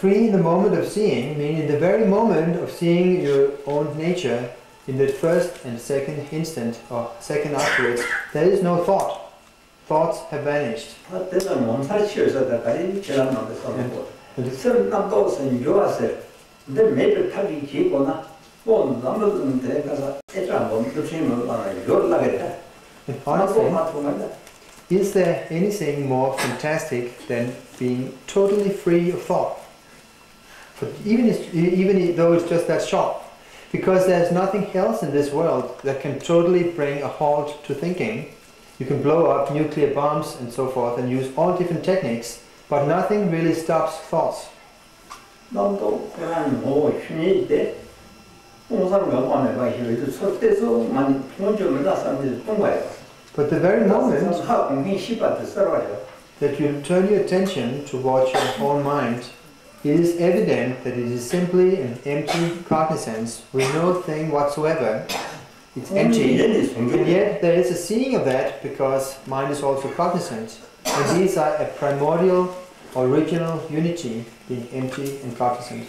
free in the moment of seeing, meaning the very moment of seeing your own nature, in the first and second instant or second afterwards, there is no thought. Thoughts have vanished. And honestly, is there anything more fantastic than being totally free of thought? Even though it's just that short. Because there's nothing else in this world that can totally bring a halt to thinking. You can blow up nuclear bombs and so forth and use all different techniques, but nothing really stops thoughts. But the very moment that you turn your attention towards your own mind, it is evident that it is simply an empty cognizance with no thing whatsoever. It's empty, and yet there is a seeing of that because mind is also cognizant. And these are a primordial, original unity, being empty and cognizant.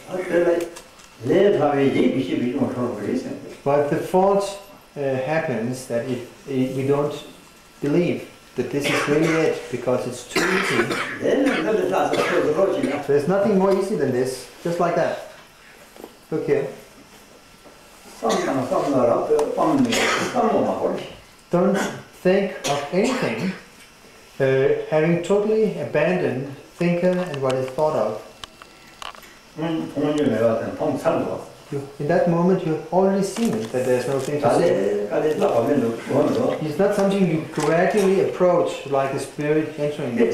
But the fault happens that if we don't believe that this is really it, because it's too easy. There's nothing more easy than this, just like that. Look here. Don't think of anything, having totally abandoned thinker and what is thought of. In that moment you've already seen that there's no thing to say. It's not something you gradually approach like a spirit entering it.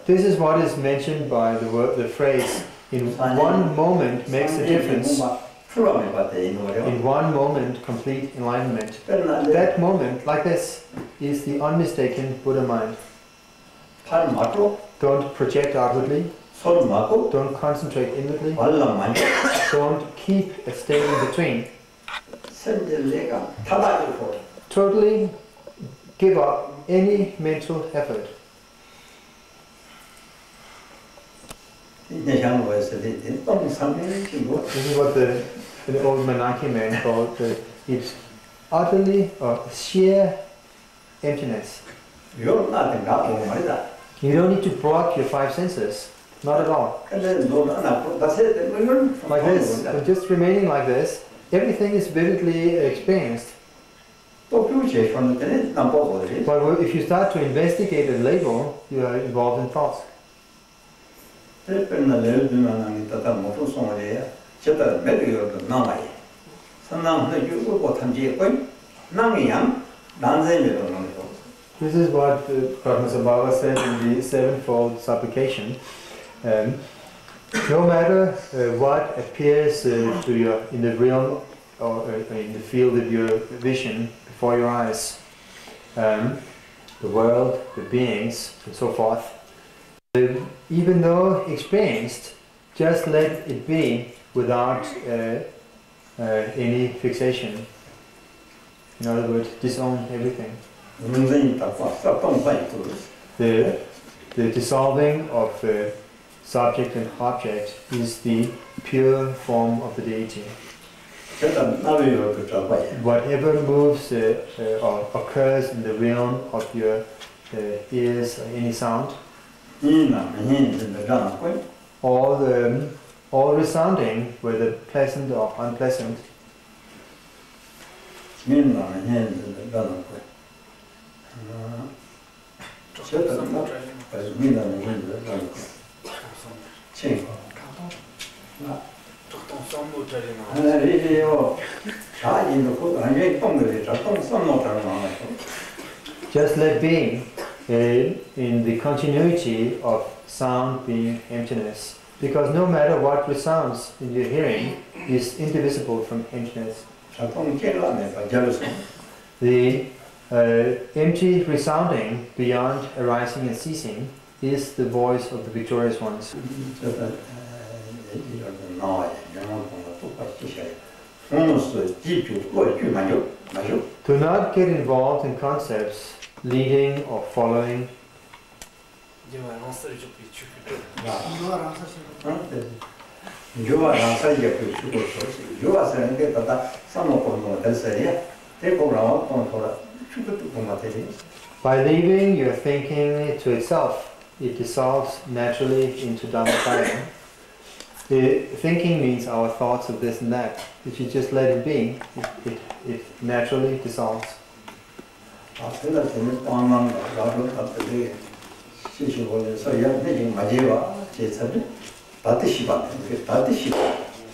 This is what is mentioned by the phrase, in one moment makes a difference. In one moment, complete enlightenment. That moment, like this, is the unmistaken Buddha mind. Don't project outwardly. Don't concentrate inwardly. Don't keep a state in between. Totally give up any mental effort. This is what the old Menaki man called it's utterly or sheer emptiness. You don't need to block your five senses. Not at all. Like this, just remaining like this, everything is vividly experienced. But if you start to investigate and label, you are involved in thoughts. This is what Brahmasambhava said in the sevenfold supplication. No matter what appears to you in the realm or in the field of your vision before your eyes, the world, the beings, and so forth, even though experienced, just let it be without any fixation. In other words, disown everything. The dissolving of subject and object is the pure form of the deity. Whatever moves or occurs in the realm of your ears, any sound, all resounding, whether pleasant or unpleasant, just let be in the continuity of sound being emptiness, because no matter what resounds in your hearing is indivisible from emptiness. The empty resounding beyond arising and ceasing is the voice of the victorious ones. Do not get involved in concepts leading or following. By leaving your thinking to itself, it dissolves naturally into Dhammakaya. The thinking means our thoughts of this and that. If you just let it be, it naturally dissolves.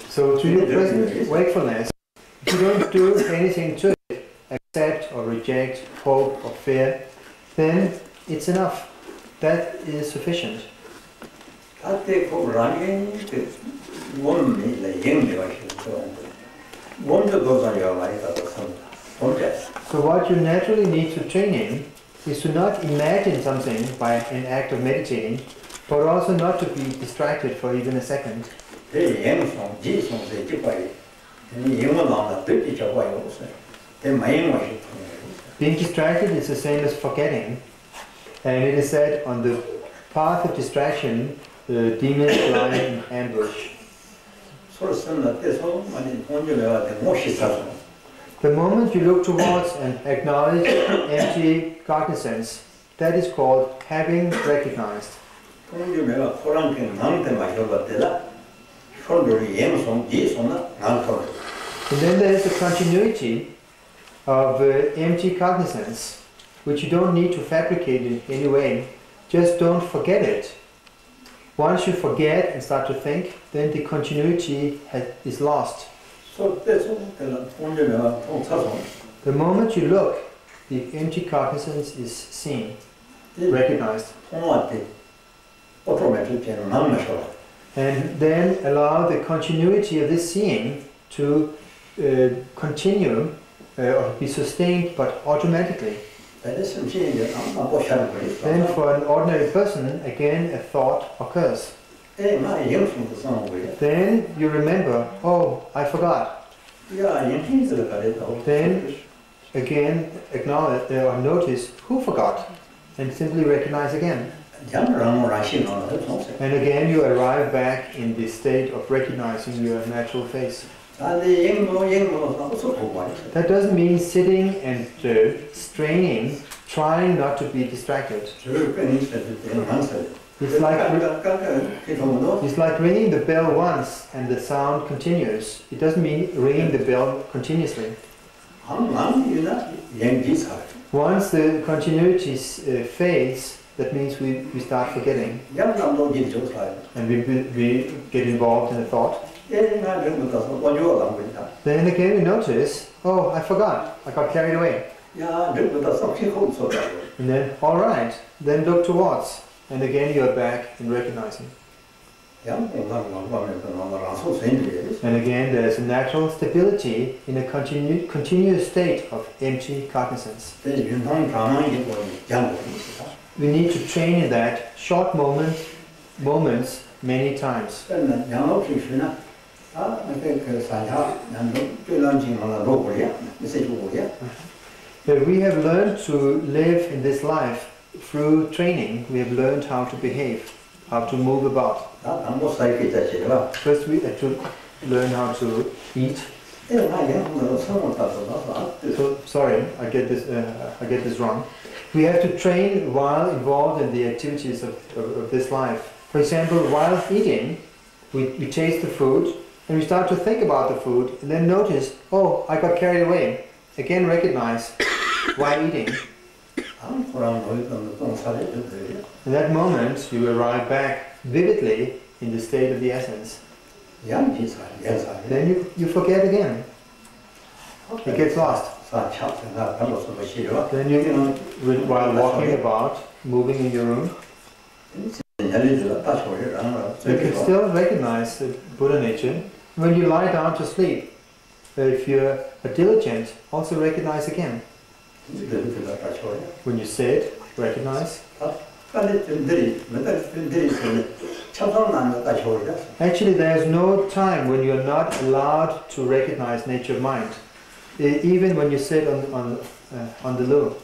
So to your present wakefulness, if you don't do anything to it, accept or reject, hope or fear, then it's enough. That is sufficient. So what you naturally need to train in is to not imagine something by an act of meditating, but also not to be distracted for even a second. Being distracted is the same as forgetting, and it is said on the path of distraction, the demons lie in ambush. The moment you look towards and acknowledge empty cognizance, that is called having recognized. And then there is the continuity of empty cognizance, which you don't need to fabricate in any way. Just don't forget it. Once you forget and start to think, then the continuity is lost. The moment you look, the empty cognizance is seen, recognized. And then allow the continuity of this seeing to continue or be sustained, but automatically. Then for an ordinary person, again a thought occurs. Then you remember, oh, I forgot. Then again acknowledge or notice who forgot and simply recognize again. And again you arrive back in the state of recognizing your natural face. That doesn't mean sitting and straining, trying not to be distracted. It's like ringing the bell once and the sound continues. It doesn't mean ringing the bell continuously. Once the continuity fades, that means we start forgetting. And we get involved in a thought. Then again we notice, oh, I forgot. I got carried away. And then, all right, then look towards. And again you are back in recognizing. And again there's a natural stability in a continuous state of empty cognizance. We need to train in that short moments many times. But we have learned to live in this life through training. We have learned how to behave, how to move about. First we have to learn how to eat. So, sorry, I get this wrong. We have to train while involved in the activities of this life. For example, while eating, we taste the food and we start to think about the food and then notice, oh, I got carried away. Again recognize why eating. In that moment, you arrive back vividly in the state of the essence. Then you forget again. It gets lost. Then you, while walking about, moving in your room, you can still recognize the Buddha nature. When you lie down to sleep, if you're diligent, also recognize again. When you sit, recognize. Actually, there's no time when you're not allowed to recognize nature of mind. Even when you sit on the loo.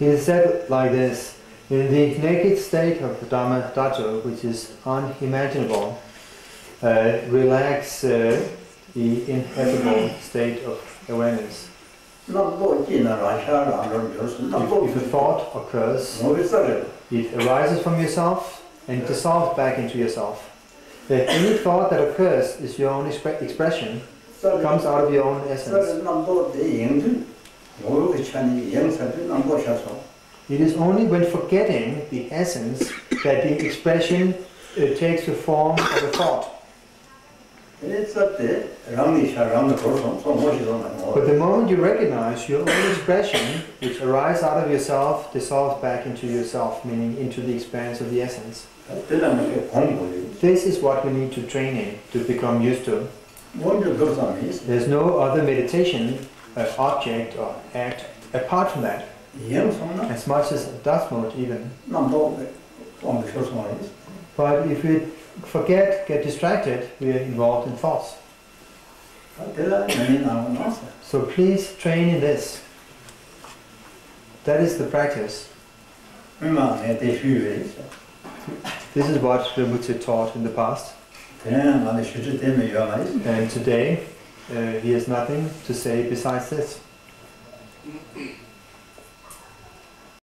It is said like this: in the naked state of Dhamma Dhatu, which is unimaginable, relax the ineffable state of awareness. If a thought occurs, it arises from yourself and dissolves back into yourself. If any thought that occurs is your own expression, comes out of your own essence. It is only when forgetting the essence that the expression takes the form of a thought. But the moment you recognize your own expression, which arises out of yourself, dissolves back into yourself, meaning into the expanse of the essence. This is what we need to train in, to become used to. There's no other meditation, object or act apart from that. As much as dust mode even. But if we forget, get distracted, we are involved in thoughts. So please train in this. That is the practice. This is what Rinpoche taught in the past. And today, he has nothing to say besides this.